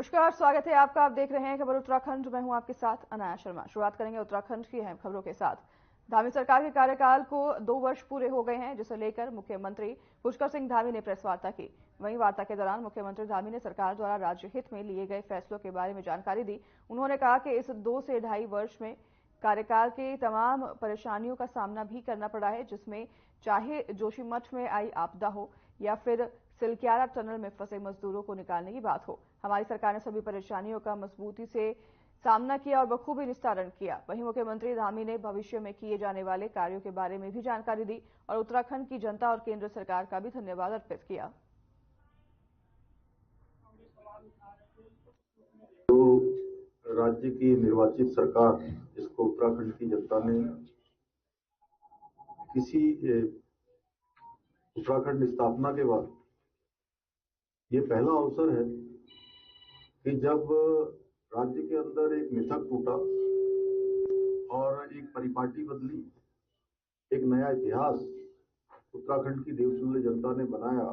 नमस्कार, स्वागत है आपका। आप देख रहे हैं खबर उत्तराखंड। मैं हूं आपके साथ अनाया शर्मा। शुरुआत करेंगे उत्तराखंड की अहम खबरों के साथ। धामी सरकार के कार्यकाल को 2 वर्ष पूरे हो गए हैं, जिसे लेकर मुख्यमंत्री पुष्कर सिंह धामी ने प्रेस वार्ता की। वहीं वार्ता के दौरान मुख्यमंत्री धामी ने सरकार द्वारा राज्य हित में लिए गए फैसलों के बारे में जानकारी दी। उन्होंने कहा कि इस 2 से ढाई वर्ष में कार्यकाल के तमाम परेशानियों का सामना भी करना पड़ा है, जिसमें चाहे जोशीमठ में आई आपदा हो या फिर सिलक्यारा टनल में फंसे मजदूरों को निकालने की बात हो, हमारी सरकार ने सभी परेशानियों का मजबूती से सामना किया और बखूबी निस्तारण किया। वहीं मुख्यमंत्री धामी ने भविष्य में किए जाने वाले कार्यों के बारे में भी जानकारी दी और उत्तराखंड की जनता और केंद्र सरकार का भी धन्यवाद अर्पित किया। तो राज्य की निर्वाचित सरकार, जिसको उत्तराखंड की जनता ने किसी उत्तराखंड स्थापना के बाद ये पहला अवसर है कि जब राज्य के अंदर एक मिथक टूटा और एक परिपाटी बदली, एक नया इतिहास उत्तराखंड की देवतुल्य जनता ने बनाया।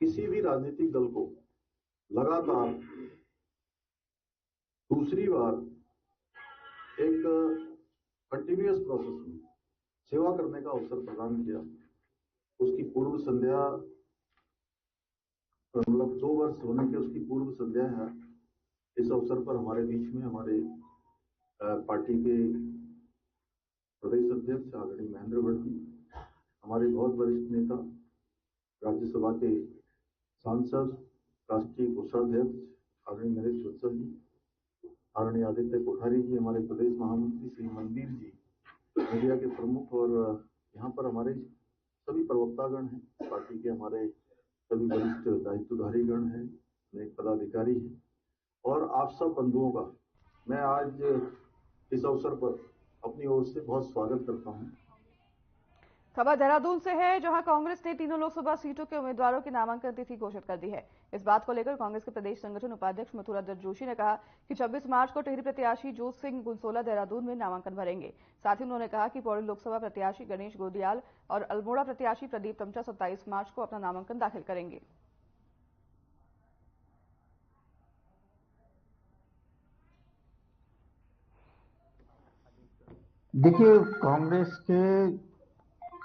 किसी भी राजनीतिक दल को लगातार दूसरी बार एक कंटिन्यूअस प्रोसेस में सेवा करने का अवसर प्रदान किया। उसकी पूर्व संध्या, मतलब 2 वर्ष होने के उसकी पूर्व संध्या है। इस अवसर पर हमारे बीच में हमारे पार्टी के प्रदेश अध्यक्ष आदरणीय महेंद्र भट्ट जी, हमारे बहुत वरिष्ठ नेता, राज्यसभा के सांसद, राष्ट्रीय कोषाध्यक्ष आदरणीय नरेश वत्सल जी, आदरणीय आदित्य कोठारी जी, हमारे प्रदेश महामंत्री श्री मनदीप जी, मीडिया के प्रमुख, और यहाँ पर हमारे सभी प्रवक्तागण हैं, पार्टी के हमारे सभी वरिष्ठ दायित्वधारी गण हैं, अनेक पदाधिकारी हैं, और आप सब बंधुओं का मैं आज इस अवसर पर अपनी ओर से बहुत स्वागत करता हूं। खबर देहरादून से है, जहां कांग्रेस ने तीनों लोकसभा सीटों के उम्मीदवारों की नामांकन तिथि घोषित कर दी है। इस बात को लेकर कांग्रेस के प्रदेश संगठन उपाध्यक्ष मथुरा दत्त जोशी ने कहा कि 26 मार्च को टिहरी प्रत्याशी जोत सिंह गुंसोला देहरादून में नामांकन भरेंगे। साथ ही उन्होंने कहा कि पौड़ी लोकसभा प्रत्याशी गणेश गोदियाल और अल्मोड़ा प्रत्याशी प्रदीप टमटा 27 मार्च को अपना नामांकन दाखिल करेंगे। देखिए, कांग्रेस के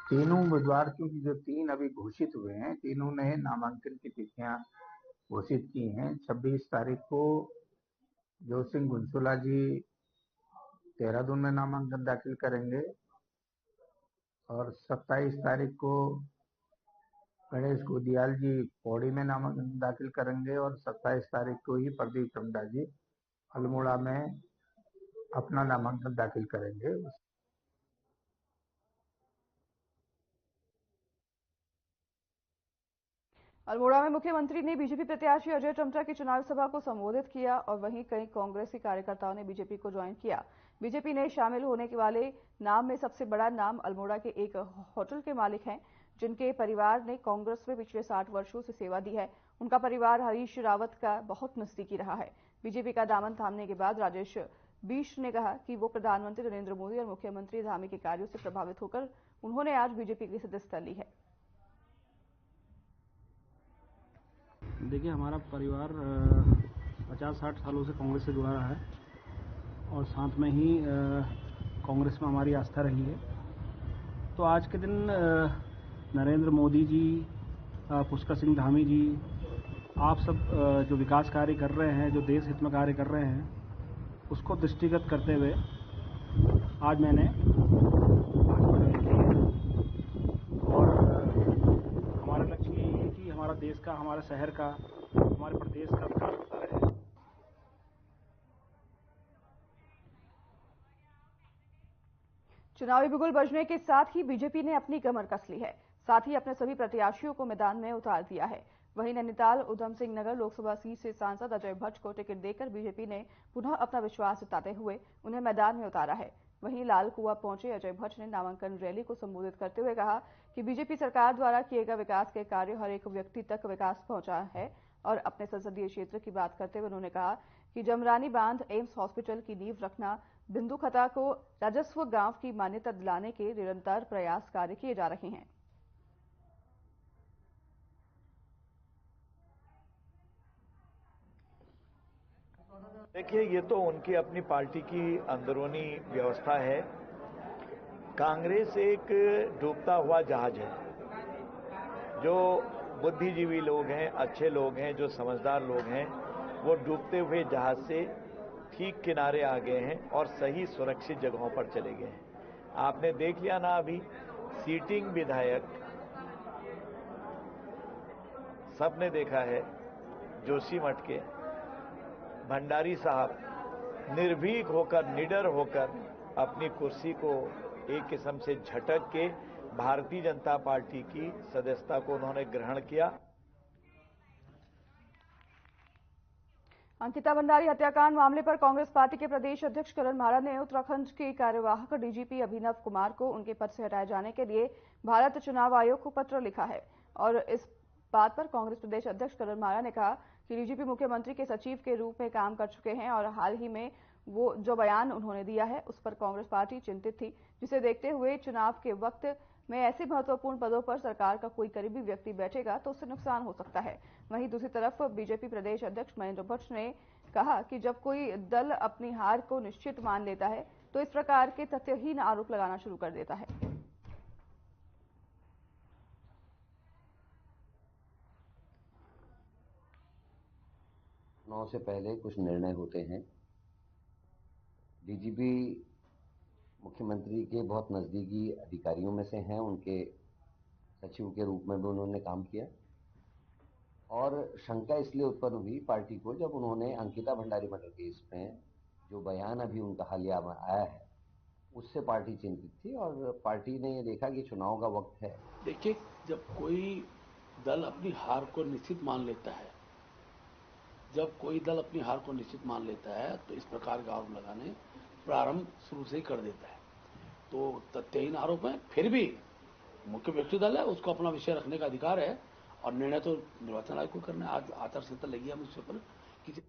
तीनों उम्मीदवार की जो 3 अभी घोषित हुए हैं, तीनों ने नामांकन की तिथियां घोषित की हैं। 26 तारीख को जोत सिंह गुंसोला जी देहरादून में नामांकन दाखिल करेंगे और 27 तारीख को गणेश गोदियाल जी पौड़ी में नामांकन दाखिल करेंगे और 27 तारीख को ही प्रदीप टमटा जी अल्मोड़ा में अपना नामांकन दाखिल करेंगे। अल्मोड़ा में मुख्यमंत्री ने बीजेपी प्रत्याशी अजय टमटा की चुनावी सभा को संबोधित किया और वहीं कई कांग्रेसी कार्यकर्ताओं ने बीजेपी को ज्वाइन किया। बीजेपी में शामिल होने के वाले नाम में सबसे बड़ा नाम अल्मोड़ा के एक होटल के मालिक हैं, जिनके परिवार ने कांग्रेस में पिछले 60 वर्षों से सेवा दी है। उनका परिवार हरीश रावत का बहुत नजदीकी रहा है। बीजेपी का दामन थामने के बाद राजेश बीश ने कहा कि वो प्रधानमंत्री नरेंद्र मोदी और मुख्यमंत्री धामी के कार्यों से प्रभावित होकर उन्होंने आज बीजेपी की सदस्यता ली है। देखिए, हमारा परिवार 50-60 सालों से कांग्रेस से जुड़ा रहा है और साथ में ही कांग्रेस में हमारी आस्था रही है। तो आज के दिन नरेंद्र मोदी जी, पुष्कर सिंह धामी जी, आप सब जो विकास कार्य कर रहे हैं, जो देश हित में कार्य कर रहे हैं, उसको दृष्टिगत करते हुए आज मैंने भाजपा ज्वाइन की है। और हमारा लक्ष्य यही है कि हमारा देश का, हमारे शहर का, हमारे प्रदेश का विकास होता रहे। चुनावी बिगुल बजने के साथ ही बीजेपी ने अपनी कमर कस ली है, साथ ही अपने सभी प्रत्याशियों को मैदान में उतार दिया है। वहीं नैनीताल उधम सिंह नगर लोकसभा सीट से सांसद अजय भट्ट को टिकट देकर बीजेपी ने पुनः अपना विश्वास जताते हुए उन्हें मैदान में उतारा है। वहीं लाल कुआं पहुंचे अजय भट्ट ने नामांकन रैली को संबोधित करते हुए कहा कि बीजेपी सरकार द्वारा किए गए विकास के कार्य हर एक व्यक्ति तक विकास पहुंचा है। और अपने संसदीय क्षेत्र की बात करते हुए उन्होंने कहा कि जमरानी बांध, एम्स हॉस्पिटल की नींव रखना, बिंदु खता को राजस्व गांव की मान्यता दिलाने के निरंतर प्रयास कार्य किए जा रहे हैं। देखिए, ये तो उनकी अपनी पार्टी की अंदरूनी व्यवस्था है। कांग्रेस एक डूबता हुआ जहाज है। जो बुद्धिजीवी लोग हैं, अच्छे लोग हैं, जो समझदार लोग हैं, वो डूबते हुए जहाज से ठीक किनारे आ गए हैं और सही सुरक्षित जगहों पर चले गए हैं। आपने देख लिया ना, अभी सीटिंग विधायक सबने देखा है, जोशीमठ के भंडारी साहब निर्भीक होकर, निडर होकर अपनी कुर्सी को एक किस्म से झटक के भारतीय जनता पार्टी की सदस्यता को उन्होंने ग्रहण किया। अंकिता भंडारी हत्याकांड मामले पर कांग्रेस पार्टी के प्रदेश अध्यक्ष करण महाराज ने उत्तराखंड के कार्यवाहक डीजीपी अभिनव कुमार को उनके पद से हटाए जाने के लिए भारत चुनाव आयोग को पत्र लिखा है। और इस बात पर कांग्रेस प्रदेश अध्यक्ष करण महाराज ने कहा कि डीजीपी मुख्यमंत्री के सचिव के रूप में काम कर चुके हैं और हाल ही में वो जो बयान उन्होंने दिया है उस पर कांग्रेस पार्टी चिंतित थी, जिसे देखते हुए चुनाव के वक्त में ऐसे महत्वपूर्ण पदों पर सरकार का कोई करीबी व्यक्ति बैठेगा तो उससे नुकसान हो सकता है। वहीं दूसरी तरफ बीजेपी प्रदेश अध्यक्ष महेंद्र भट्ट ने कहा कि जब कोई दल अपनी हार को निश्चित मान लेता है तो इस प्रकार के तथ्यहीन आरोप लगाना शुरू कर देता है। चुनाव से पहले कुछ निर्णय होते हैं। डीजीपी मुख्यमंत्री के बहुत नज़दीकी अधिकारियों में से हैं, उनके सचिव के रूप में भी उन्होंने काम किया और शंका इसलिए उत्पन्न हुई पार्टी को जब उन्होंने अंकिता भंडारी मर्डर केस में जो बयान अभी उनका हालिया में आया है उससे पार्टी चिंतित थी और पार्टी ने ये देखा कि चुनाव का वक्त है। देखिए, जब कोई दल अपनी हार को निश्चित मान लेता है, तो इस प्रकार का आरोप लगाने प्रारंभ शुरू से ही कर देता है। तो तथ्यहीन आरोप है, फिर भी मुख्य विपक्षी दल है, उसको अपना विषय रखने का अधिकार है और निर्णय तो निर्वाचन आयोग को करना है। आज आचार संहिता लगी है मुझ पर किसी।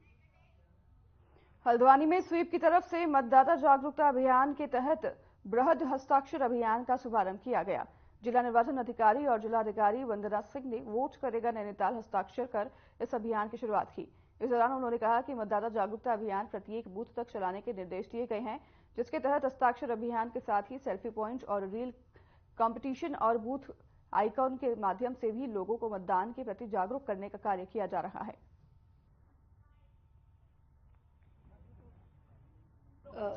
हल्द्वानी में स्वीप की तरफ से मतदाता जागरूकता अभियान के तहत बृहद हस्ताक्षर अभियान का शुभारंभ किया गया। जिला निर्वाचन अधिकारी और जिलाधिकारी वंदना सिंह ने वोट करेगा नैनीताल हस्ताक्षर कर इस अभियान की शुरुआत की। इस दौरान उन्होंने कहा कि मतदाता जागरूकता अभियान प्रत्येक बूथ तक चलाने के निर्देश दिए गए हैं, जिसके तहत हस्ताक्षर अभियान के साथ ही सेल्फी पॉइंट और रील कंपटीशन और बूथ आइकॉन के माध्यम से भी लोगों को मतदान के प्रति जागरूक करने का कार्य किया जा रहा है।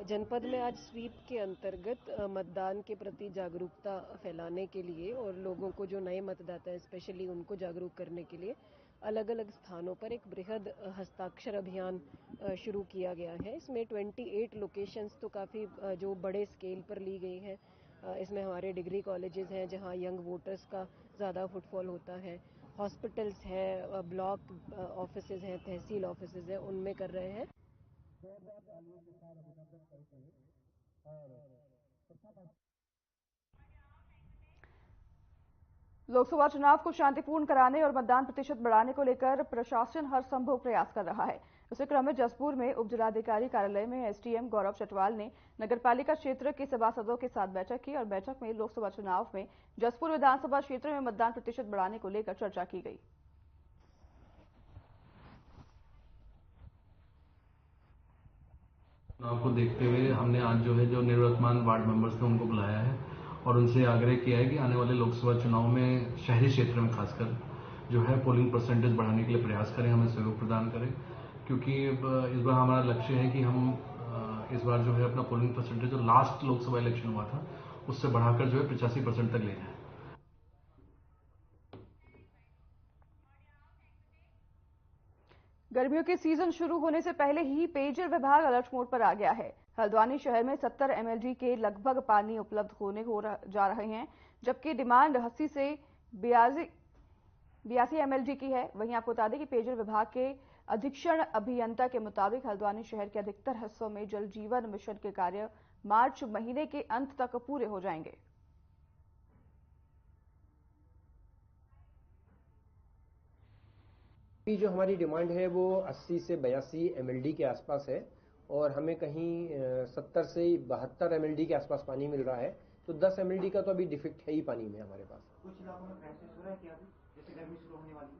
जनपद में आज स्वीप के अंतर्गत मतदान के प्रति जागरूकता फैलाने के लिए और लोगों को जो नए मतदाता है स्पेशली उनको जागरूक करने के लिए अलग अलग स्थानों पर एक बृहद हस्ताक्षर अभियान शुरू किया गया है। इसमें 28 लोकेशंस तो काफ़ी जो बड़े स्केल पर ली गई हैं। इसमें हमारे डिग्री कॉलेजेस हैं जहां यंग वोटर्स का ज़्यादा फुटफॉल होता है, हॉस्पिटल्स है, ब्लॉक ऑफिसेज हैं, तहसील ऑफिसेज हैं, उनमें कर रहे हैं। लोकसभा चुनाव को शांतिपूर्ण कराने और मतदान प्रतिशत बढ़ाने को लेकर प्रशासन हर संभव प्रयास कर रहा है। इसी क्रम में जसपुर में उप जिलाधिकारी कार्यालय में एसडीएम गौरव चटवाल ने नगरपालिका क्षेत्र के सभासदों के साथ बैठक की और बैठक में लोकसभा चुनाव में जसपुर विधानसभा क्षेत्र में मतदान प्रतिशत बढ़ाने को लेकर चर्चा की गई। चुनाव को देखते हुए हमने आज जो निवर्तमान वार्ड मेंबर्स थे उनको बुलाया है और उनसे आग्रह किया है कि आने वाले लोकसभा चुनाव में शहरी क्षेत्र में खासकर पोलिंग परसेंटेज बढ़ाने के लिए प्रयास करें, हमें सहयोग प्रदान करें, क्योंकि इस बार हमारा लक्ष्य है कि हम इस बार अपना पोलिंग परसेंटेज जो लास्ट लोकसभा इलेक्शन हुआ था उससे बढ़ाकर 85% तक ले जाए। गर्मियों के सीजन शुरू होने से पहले ही पेयजल विभाग अलर्ट मोड पर आ गया है। हल्द्वानी शहर में 70 mlg के लगभग पानी उपलब्ध जा रहे हैं, जबकि डिमांड 80 से 82 mlg की है। वहीं आपको बता दें कि पेयजल विभाग के अधीक्षण अभियंता के मुताबिक हल्द्वानी शहर के अधिकतर हिस्सों में जल जीवन मिशन के कार्य मार्च महीने के अंत तक पूरे हो जाएंगे। जो हमारी डिमांड है वो 80 से 82 mlg के आसपास है और हमें कहीं 70 से 72 mlg के आसपास पानी मिल रहा है। तो 10 mlg का तो अभी डिफेक्ट है ही पानी में हमारे पास। कुछ इलाकों में क्राइसिस हो रहा है क्या?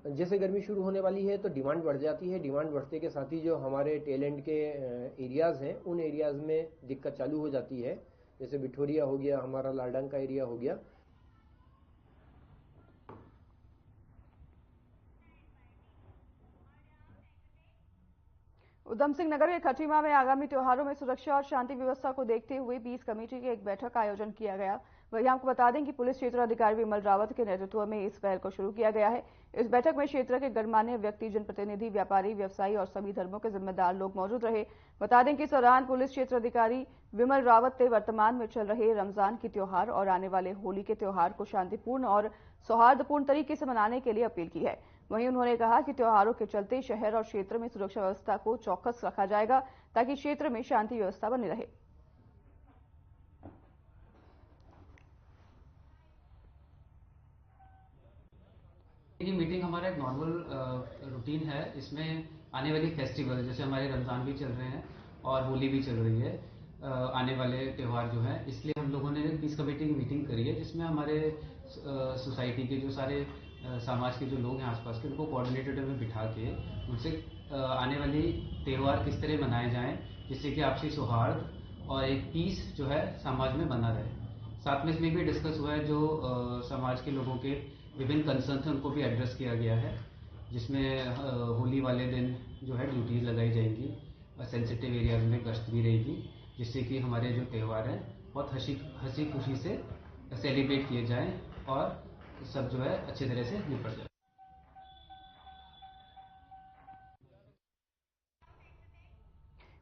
जैसे गर्मी शुरू होने वाली है तो डिमांड बढ़ जाती है। डिमांड बढ़ने के साथ ही जो हमारे टैलेंट के एरियाज़ हैं उन एरियाज़ में दिक्कत चालू हो जाती है। जैसे बिठोरिया हो गया, हमारा लाडंग का एरिया हो गया। उधम सिंह नगर के खटीमा में आगामी त्योहारों में सुरक्षा और शांति व्यवस्था को देखते हुए 20 कमेटी की एक बैठक का आयोजन किया गया। वहीं आपको बता दें कि पुलिस क्षेत्र अधिकारी विमल रावत के नेतृत्व में इस पहल को शुरू किया गया है। इस बैठक में क्षेत्र के गणमान्य व्यक्ति, जनप्रतिनिधि, व्यापारी, व्यवसायी और सभी धर्मों के जिम्मेदार लोग मौजूद रहे। बता दें कि इस दौरान पुलिस क्षेत्र अधिकारी विमल रावत ने वर्तमान में चल रहे रमजान की त्योहार और आने वाले होली के त्योहार को शांतिपूर्ण और सौहार्दपूर्ण तरीके से मनाने के लिए अपील की है। वहीं उन्होंने कहा कि त्योहारों के चलते शहर और क्षेत्र में सुरक्षा व्यवस्था को चौकस रखा जाएगा ताकि क्षेत्र में शांति व्यवस्था बनी रहे। ये मीटिंग हमारा एक नॉर्मल रूटीन है। इसमें आने वाली फेस्टिवल जैसे हमारे रमजान भी चल रहे हैं और होली भी चल रही है, आने वाले त्यौहार जो है, इसलिए हम लोगों ने पीस कमेटी की मीटिंग करी है जिसमें हमारे सोसाइटी के जो सारे समाज के जो लोग हैं आसपास के, उनको कोऑर्डिनेटर में बिठा के उनसे आने वाली त्यौहार किस तरह मनाए जाएं जिससे कि आपसी सौहार्द और एक पीस जो है समाज में बना रहे। साथ में इसमें भी डिस्कस हुआ है जो समाज के लोगों के विभिन्न कंसर्न थे उनको भी एड्रेस किया गया है, जिसमें होली वाले दिन जो है ड्यूटीज लगाई जाएंगी, सेंसिटिव एरियाज में गश्त भी रहेगी, जिससे कि हमारे जो त्यौहार हैं बहुत हंसी खुशी से सेलिब्रेट किए जाएं और सब जो है अच्छी तरह से निपट जाए।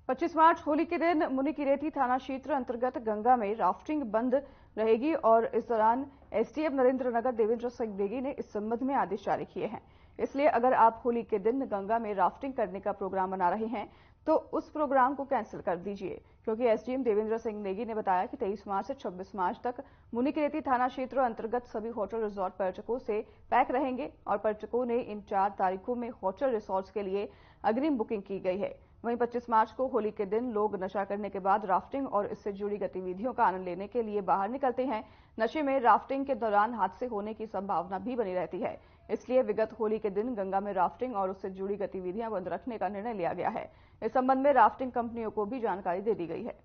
पच्चीस मार्च होली के दिन मुनिकीरेती थाना क्षेत्र अंतर्गत गंगा में राफ्टिंग बंद रहेगी और इस दौरान एसडीएम नरेंद्र नगर देवेंद्र सिंह नेगी ने इस संबंध में आदेश जारी किए हैं। इसलिए अगर आप होली के दिन गंगा में राफ्टिंग करने का प्रोग्राम बना रहे हैं तो उस प्रोग्राम को कैंसिल कर दीजिए, क्योंकि एसडीएम देवेंद्र सिंह नेगी ने बताया कि 23 मार्च से 26 मार्च तक मुनिकीरेती थाना क्षेत्र अंतर्गत सभी होटल रिजॉर्ट पर्यटकों से पैक रहेंगे और पर्यटकों ने इन 4 तारीखों में होटल रिसोर्ट्स के लिए अग्रिम बुकिंग की गई है। वहीं 25 मार्च को होली के दिन लोग नशा करने के बाद राफ्टिंग और इससे जुड़ी गतिविधियों का आनंद लेने के लिए बाहर निकलते हैं। नशे में राफ्टिंग के दौरान हादसे होने की संभावना भी बनी रहती है, इसलिए विगत होली के दिन गंगा में राफ्टिंग और उससे जुड़ी गतिविधियां बंद रखने का निर्णय लिया गया है। इस संबंध में राफ्टिंग कंपनियों को भी जानकारी दे दी गई है।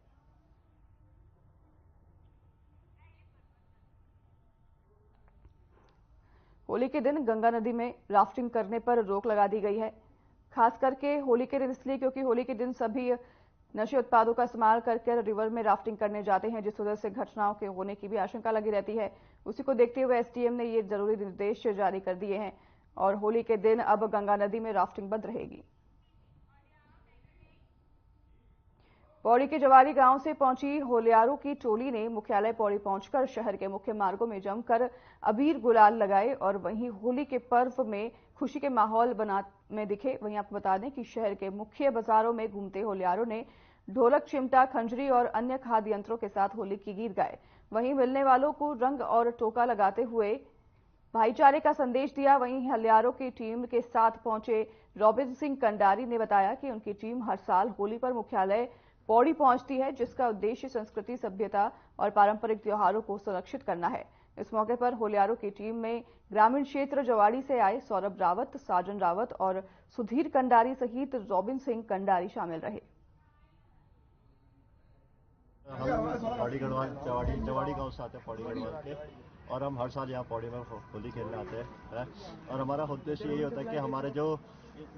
होली के दिन गंगा नदी में राफ्टिंग करने पर रोक लगा दी गई है, खास करके होली के दिन इसलिए क्योंकि होली के दिन सभी नशे उत्पादों का इस्तेमाल करके रिवर में राफ्टिंग करने जाते हैं, जिस वजह से घटनाओं के होने की भी आशंका लगी रहती है। उसी को देखते हुए एसडीएम ने ये जरूरी निर्देश जारी कर दिए हैं और होली के दिन अब गंगा नदी में राफ्टिंग बंद रहेगी। पौड़ी के जवारी गांव से पहुंची होलियारों की टोली ने मुख्यालय पौड़ी पहुंचकर शहर के मुख्य मार्गों में जमकर अबीर गुलाल लगाए और वहीं होली के पर्व में खुशी के माहौल में दिखे। वहीं आपको बता दें कि शहर के मुख्य बाजारों में घूमते होलियारों ने ढोलक, चिमटा, खंजरी और अन्य खाद्य यंत्रों के साथ होली की गीत गाए। वहीं मिलने वालों को रंग और टोका लगाते हुए भाईचारे का संदेश दिया। वहीं होलियारों की टीम के साथ पहुंचे रॉबिन सिंह कंडारी ने बताया कि उनकी टीम हर साल होली पर मुख्यालय पौड़ी पहुंचती है, जिसका उद्देश्य संस्कृति, सभ्यता और पारंपरिक त्योहारों को संरक्षित करना है। इस मौके पर होलियारों की टीम में ग्रामीण क्षेत्र जवाड़ी से आए सौरभ रावत, साजन रावत और सुधीर कंडारी सहित रॉबिन सिंह कंडारी शामिल रहे। हम पौड़ी गढ़वाल जवाड़ी गांव से आते हैं, पौड़ी गढ़वाल के, और हम हर साल यहाँ पौड़ी में होली खेलने आते हैं। और हमारा उद्देश्य यही होता है कि हमारे जो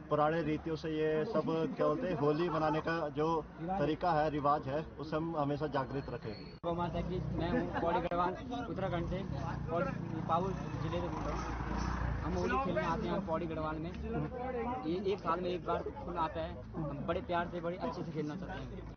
पुराने रीतियों से ये सब क्या बोलते हैं, होली मनाने का जो तरीका है, रिवाज है, उसे हम हमेशा जागृत रखें। माता की मैं हूँ पौड़ी गढ़वाल उत्तराखंड से और पाउल जिले से बोल रहा हूँ। हम होली खेलने आते हैं पौड़ी गढ़वाल में। ये एक साल में एक बार खुल आता है। हम बड़े प्यार से, बड़े अच्छे से खेलना चाहते हैं।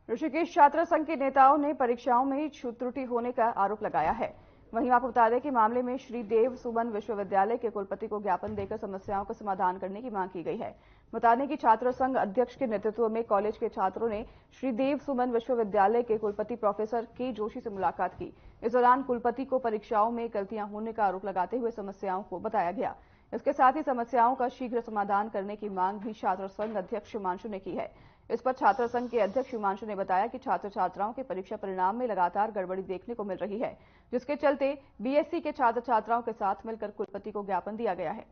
ऋषिकेश छात्र संघ के नेताओं ने परीक्षाओं में त्रुटि होने का आरोप लगाया है। वहीं आपको बता दें कि मामले में श्री देव सुमन विश्वविद्यालय के कुलपति को ज्ञापन देकर समस्याओं का समाधान करने की मांग की गई है। बता दें कि छात्र संघ अध्यक्ष के नेतृत्व में कॉलेज के छात्रों ने श्री देव सुमन विश्वविद्यालय के कुलपति प्रोफेसर के जोशी से मुलाकात की। इस दौरान कुलपति को परीक्षाओं में गलतियां होने का आरोप लगाते हुए समस्याओं को बताया गया। इसके साथ ही समस्याओं का शीघ्र समाधान करने की मांग भी छात्र संघ अध्यक्ष हिमांशु ने की है। इस पर छात्र संघ के अध्यक्ष हिमांशु ने बताया कि छात्र छात्राओं के परीक्षा परिणाम में लगातार गड़बड़ी देखने को मिल रही है, जिसके चलते बीएससी के छात्र छात्राओं के साथ मिलकर कुलपति को ज्ञापन दिया गया है।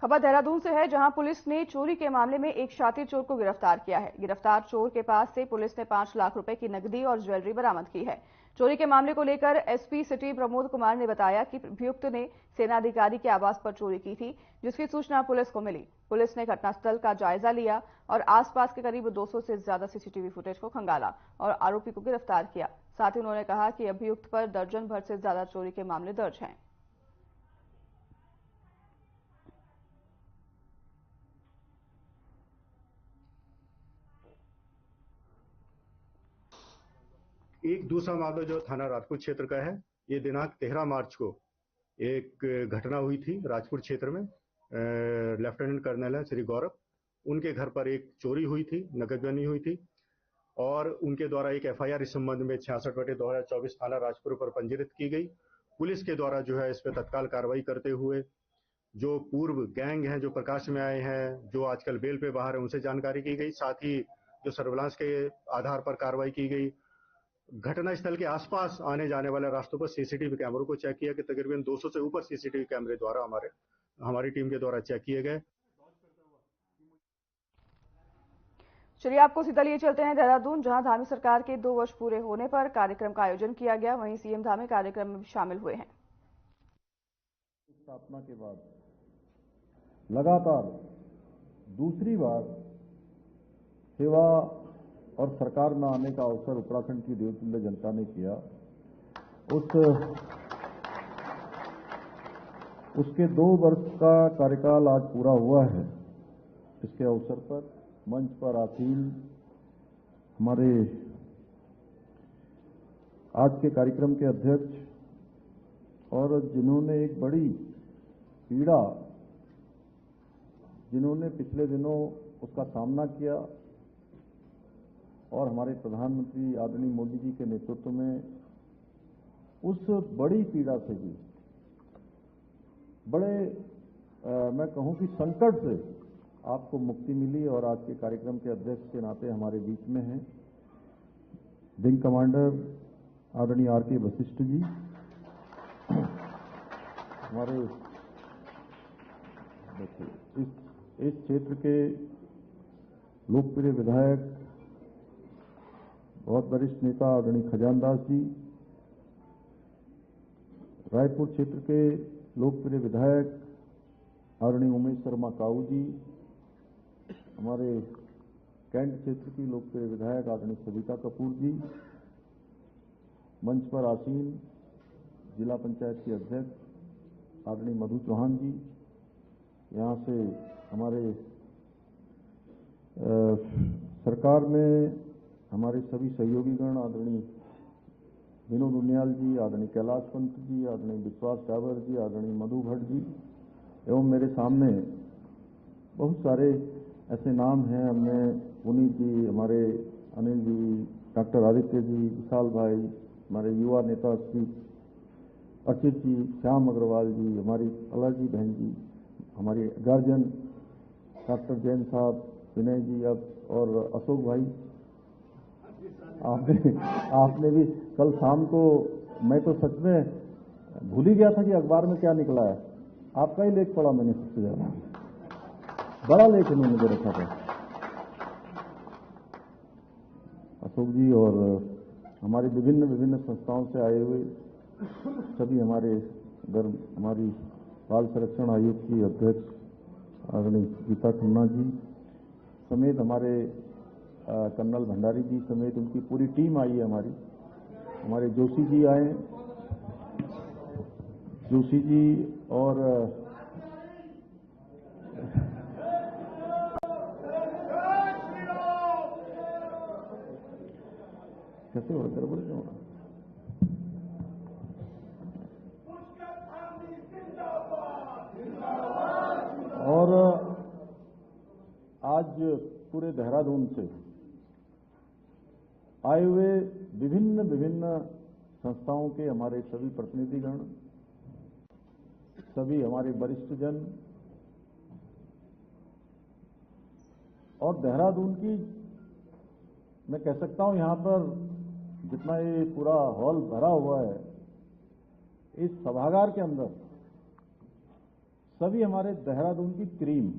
खबर देहरादून से है, जहां पुलिस ने चोरी के मामले में एक शातिर चोर को गिरफ्तार किया है। गिरफ्तार चोर के पास से पुलिस ने 5 लाख रुपए की नकदी और ज्वेलरी बरामद की है। चोरी के मामले को लेकर एसपी सिटी प्रमोद कुमार ने बताया कि अभियुक्त ने सेनाधिकारी के आवास पर चोरी की थी, जिसकी सूचना पुलिस को मिली। पुलिस ने घटनास्थल का जायजा लिया और आसपास के करीब 200 से ज्यादा सीसीटीवी फुटेज को खंगाला और आरोपी को गिरफ्तार किया। साथ ही उन्होंने कहा कि अभियुक्त पर दर्जन भर से ज्यादा चोरी के मामले दर्ज हैं। एक दूसरा मामला जो थाना राजपुर क्षेत्र का है, ये दिनांक 13 मार्च को एक घटना हुई थी राजपुर क्षेत्र में। लेफ्टिनेंट कर्नल है श्री गौरव, उनके घर पर एक चोरी हुई थी, नकदबंदी हुई थी और उनके द्वारा एक एफआईआर इस संबंध में 66/2024 थाना राजपुर पर पंजीकृत की गई। पुलिस के द्वारा जो है इस पर तत्काल कार्रवाई करते हुए जो पूर्व गैंग हैं जो प्रकाश में आए हैं, जो आजकल बेल पे बाहर है, उनसे जानकारी की गई। साथ ही जो सर्विलांस के आधार पर कार्रवाई की गई। घटनास्थल के आसपास आने जाने वाले रास्तों पर सीसीटीवी कैमरों को चेक किया कि तकरीबन 200 से ऊपर सीसीटीवी कैमरे द्वारा हमारी टीम के द्वारा चेक किए गए। चलिए आपको सीधा लिए चलते हैं देहरादून, जहां धामी सरकार के 2 वर्ष पूरे होने पर कार्यक्रम का आयोजन किया गया। वहीं सीएम धामी कार्यक्रम में भी शामिल हुए हैं। स्थापना के बाद लगातार दूसरी बार सेवा और सरकार में आने का अवसर उत्तराखंड की देवतुल्य जनता ने किया। उसके 2 वर्ष का कार्यकाल आज पूरा हुआ है। इसके अवसर पर मंच पर आसीन हमारे आज के कार्यक्रम के अध्यक्ष और जिन्होंने एक बड़ी पीड़ा, जिन्होंने पिछले दिनों उसका सामना किया और हमारे प्रधानमंत्री आदरणीय मोदी जी के नेतृत्व में उस बड़ी पीड़ा से भी बड़े मैं कहूं कि संकट से आपको मुक्ति मिली और आज के कार्यक्रम के अध्यक्ष के नाते हमारे बीच में हैं विंग कमांडर आदरणीय आर.के. वशिष्ठ जी, हमारे इस क्षेत्र के लोकप्रिय विधायक, बहुत वरिष्ठ नेता आदरणीय खजानदास जी, रायपुर क्षेत्र के लोकप्रिय विधायक आदरणीय उमेश शर्मा काऊ जी, हमारे कैंट क्षेत्र की लोकप्रिय विधायक आदरणीय सविता कपूर जी, मंच पर आसीन जिला पंचायत के अध्यक्ष आदरणीय मधु चौहान जी, यहाँ से हमारे सरकार में हमारे सभी सहयोगीगण आदरणीय विनोद उनियाल जी, आदरणीय कैलाश पंत जी, आदरणीय विश्वास डावर जी, आदरणीय मधु भट्ट जी एवं मेरे सामने बहुत सारे ऐसे नाम हैं। हमने पुनीत जी, हमारे अनिल जी, डॉक्टर आदित्य जी, विशाल भाई, हमारे युवा नेता श्री अर्चित जी, श्याम अग्रवाल जी, हमारी अलाजी बहन जी, हमारी गार्जियन डॉक्टर जैन साहब, विनय जी अब और अशोक भाई। आपने भी कल शाम को, मैं तो सच में भूल ही गया था कि अखबार में क्या निकला है। आपका ही लेख पढ़ा मैंने, सबसे ज्यादा बड़ा लेख उन्होंने मुझे रखा था अशोक जी। और हमारी विभिन्न संस्थाओं से आए हुए सभी हमारे हमारी बाल संरक्षण आयोग की अध्यक्ष आदरणीय गीता खन्ना जी समेत हमारे कर्नल भंडारी जी समेत उनकी पूरी टीम आई है। हमारे जोशी जी आए, जोशी जी और कैसे हो गड़बड़ क्यों हो रहा? और आज पूरे देहरादून से आए हुए विभिन्न विभिन्न संस्थाओं के हमारे सभी प्रतिनिधिगण, सभी हमारे वरिष्ठ जन और देहरादून की, मैं कह सकता हूं यहां पर जितना ये पूरा हॉल भरा हुआ है, इस सभागार के अंदर सभी हमारे देहरादून की क्रीम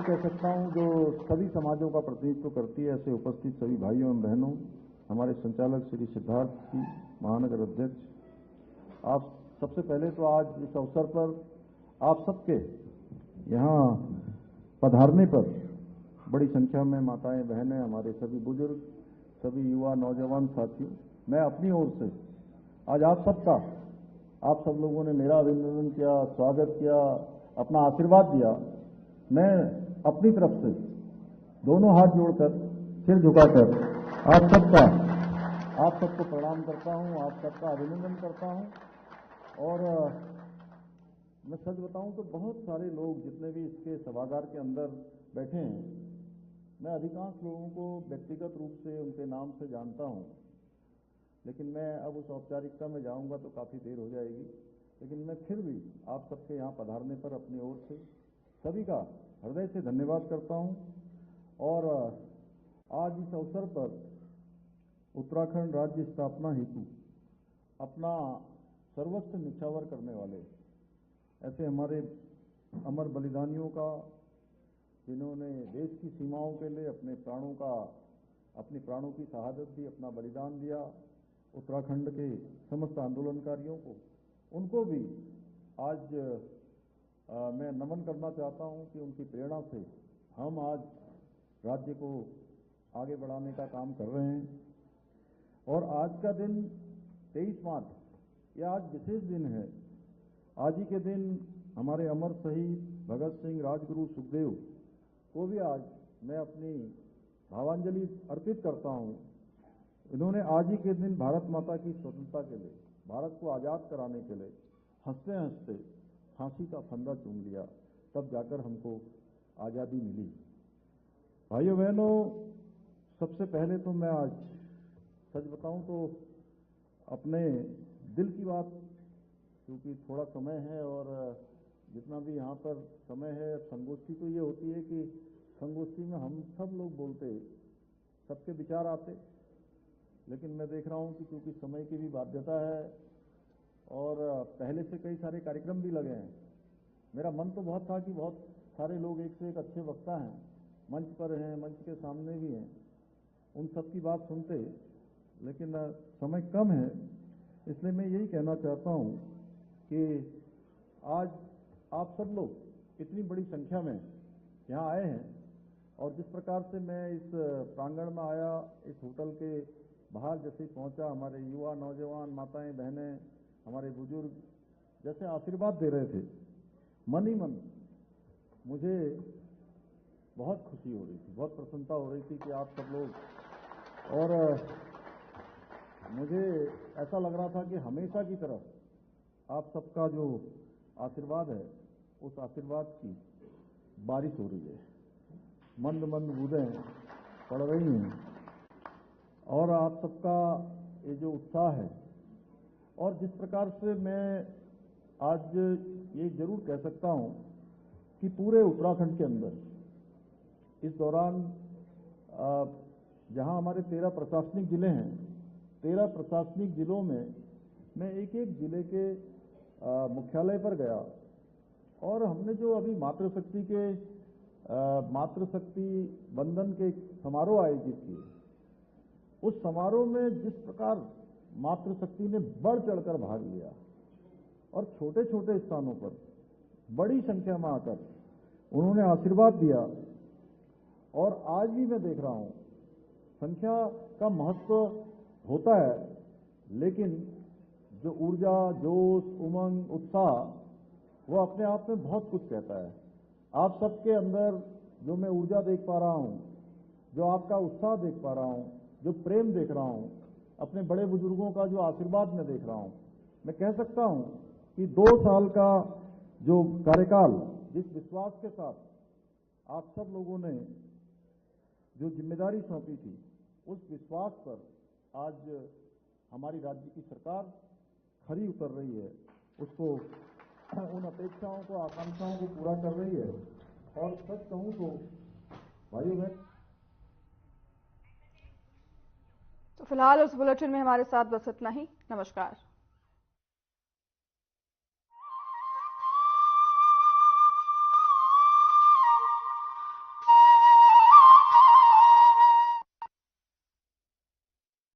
कह सकता हूं, जो सभी समाजों का प्रतिनिधित्व करती है। ऐसे उपस्थित सभी भाइयों एवं बहनों, हमारे संचालक श्री सिद्धार्थ जी, महानगर अध्यक्ष, आप सबसे पहले तो आज इस अवसर पर आप सबके यहाँ पधारने पर बड़ी संख्या में माताएं बहनें, हमारे सभी बुजुर्ग, सभी युवा नौजवान साथियों, मैं अपनी ओर से आज आप सब लोगों ने मेरा अभिनंदन किया, स्वागत किया, अपना आशीर्वाद दिया। मैं अपनी तरफ से दोनों हाथ जोड़कर, सिर झुकाकर आप सबको प्रणाम करता हूं, आप सबका अभिनंदन करता हूं। और मैं सच बताऊं तो बहुत सारे लोग जितने भी इसके सभागार के अंदर बैठे हैं, मैं अधिकांश लोगों को व्यक्तिगत रूप से उनके नाम से जानता हूं, लेकिन मैं अब उस औपचारिकता में जाऊंगा तो काफ़ी देर हो जाएगी। लेकिन मैं फिर भी आप सबके यहाँ पधारने पर अपनी ओर से सभी का हृदय से धन्यवाद करता हूं। और आज इस अवसर पर उत्तराखंड राज्य स्थापना हेतु अपना सर्वस्व निछावर करने वाले ऐसे हमारे अमर बलिदानियों का, जिन्होंने देश की सीमाओं के लिए अपने प्राणों की शहादत दी, अपना बलिदान दिया, उत्तराखंड के समस्त आंदोलनकारियों को, उनको भी आज मैं नमन करना चाहता हूं कि उनकी प्रेरणा से हम आज राज्य को आगे बढ़ाने का काम कर रहे हैं। और आज का दिन 23 मार्च, यह आज विशेष दिन है। आज ही के दिन हमारे अमर शहीद भगत सिंह, राजगुरु, सुखदेव को भी आज मैं अपनी भावांजलि अर्पित करता हूं। इन्होंने आज ही के दिन भारत माता की स्वतंत्रता के लिए, भारत को आजाद कराने के लिए हंसते हंसते फांसी का फंदा चूम लिया, तब जाकर हमको आज़ादी मिली। भाइयों बहनों, सबसे पहले तो मैं आज सच बताऊं तो अपने दिल की बात, क्योंकि थोड़ा समय है और जितना भी यहाँ पर समय है, संगोष्ठी तो ये होती है कि संगोष्ठी में हम सब लोग बोलते, सबके विचार आते, लेकिन मैं देख रहा हूँ कि क्योंकि समय की भी बाध्यता है और पहले से कई सारे कार्यक्रम भी लगे हैं, मेरा मन तो बहुत था कि बहुत सारे लोग एक से एक अच्छे वक्ता हैं, मंच पर हैं, मंच के सामने भी हैं, उन सब की बात सुनते, लेकिन समय कम है। इसलिए मैं यही कहना चाहता हूँ कि आज आप सब लोग इतनी बड़ी संख्या में यहाँ आए हैं और जिस प्रकार से मैं इस प्रांगण में आया, इस होटल के बाहर जैसे ही पहुँचा, हमारे युवा नौजवान माताएं बहनें, हमारे बुजुर्ग जैसे आशीर्वाद दे रहे थे, मन ही मन मुझे बहुत खुशी हो रही थी, बहुत प्रसन्नता हो रही थी कि आप सब लोग, और मुझे ऐसा लग रहा था कि हमेशा की तरह आप सबका जो आशीर्वाद है, उस आशीर्वाद की बारिश हो रही है, मंद मंद बूंदें पड़ रही हैं, और आप सबका ये जो उत्साह है, और जिस प्रकार से मैं आज ये जरूर कह सकता हूं कि पूरे उत्तराखंड के अंदर इस दौरान जहां हमारे 13 प्रशासनिक जिले हैं, 13 प्रशासनिक जिलों में मैं एक एक जिले के मुख्यालय पर गया और हमने जो अभी मातृशक्ति बंधन के समारोह आयोजित किए, उस समारोह में जिस प्रकार मातृशक्ति ने बढ़ चढ़कर भाग लिया और छोटे छोटे स्थानों पर बड़ी संख्या में आकर उन्होंने आशीर्वाद दिया, और आज भी मैं देख रहा हूं संख्या का महत्व होता है, लेकिन जो ऊर्जा, जोश, उमंग, उत्साह, वो अपने आप में बहुत कुछ कहता है। आप सबके अंदर जो मैं ऊर्जा देख पा रहा हूं, जो आपका उत्साह देख पा रहा हूं, जो प्रेम देख रहा हूं, अपने बड़े बुजुर्गों का जो आशीर्वाद मैं देख रहा हूं, मैं कह सकता हूं कि 2 साल का जो कार्यकाल, जिस विश्वास के साथ आप सब लोगों ने जो जिम्मेदारी सौंपी थी, उस विश्वास पर आज हमारी राज्य की सरकार खरी उतर रही है, उसको उन अपेक्षाओं को, आकांक्षाओं को पूरा कर रही है। और सच कहूं तो भाइयों बहन, तो फिलहाल इस बुलेटिन में हमारे साथ बस इतना ही। नमस्कार।